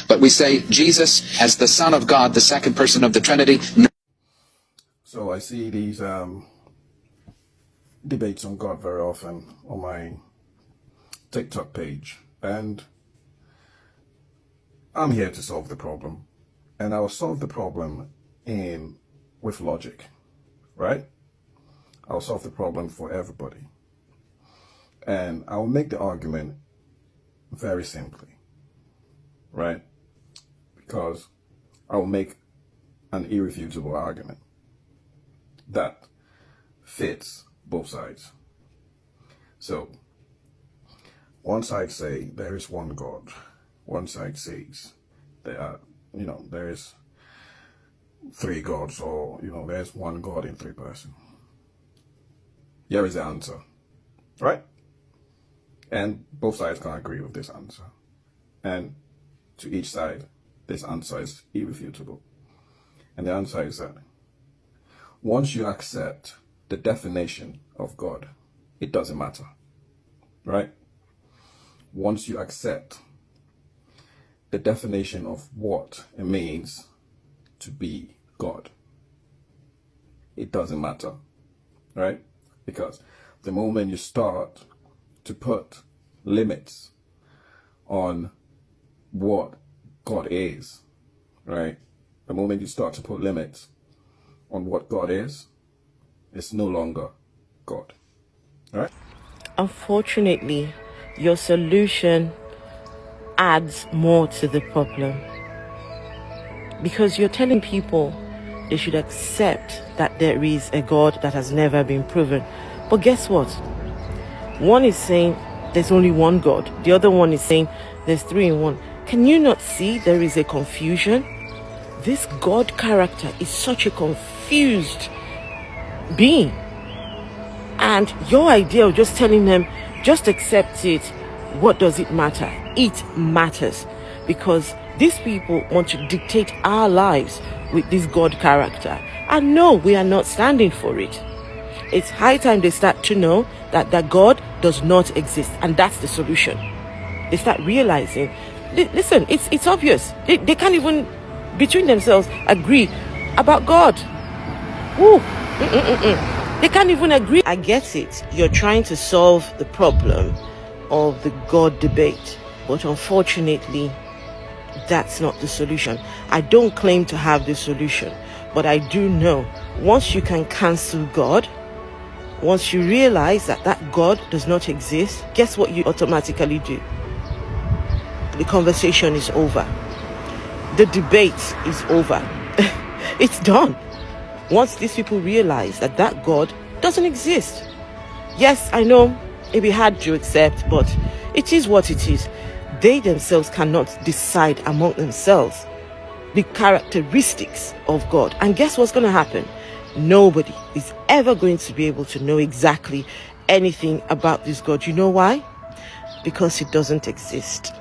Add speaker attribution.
Speaker 1: But we say Jesus as the Son of God, the second person of the Trinity.
Speaker 2: So I see these debates on God very often on my TikTok page, and I'm here to solve the problem, and I'll solve the problem with logic, right? I'll solve the problem for everybody, and I'll make the argument very simply, right? Because I'll make an irrefutable argument that fits both sides. So one side say there is one God. One side says there is three gods, or there's one God in three persons. Here is the answer, right? And both sides can agree with this answer. And to each side, this answer is irrefutable. And the answer is that once you accept the definition of God, it doesn't matter, right? Once you accept the definition of what it means to be God, it doesn't matter, right? Because the moment you start to put limits on what God is, right? The moment you start to put limits on what God is, it's no longer God, right?
Speaker 3: Unfortunately, your solution adds more to the problem, because you're telling people they should accept that there is a God that has never been proven. But guess what? One is saying there's only one God. The other one is saying there's three in one. Can you not see there is a confusion? This God character is such a confused being. And your idea of just telling them, just accept it, what does it matter? It matters, because these people want to dictate our lives with this God character. And no, we are not standing for it. It's high time they start to know that God does not exist, and that's the solution. They start realizing, listen, it's obvious. They can't even, between themselves, agree about God. Ooh. They can't even agree. I get it. You're trying to solve the problem of the God debate, but unfortunately, that's not the solution. I don't claim to have the solution, but I do know once you can cancel God, once you realize that God does not exist, guess what you automatically do? The conversation is over. The debate is over. It's done. Once these people realize that God doesn't exist. Yes, I know it'd be hard to accept, but it is what it is. They themselves cannot decide among themselves the characteristics of God. And guess what's going to happen? Nobody is ever going to be able to know exactly anything about this God. You know why? Because it doesn't exist.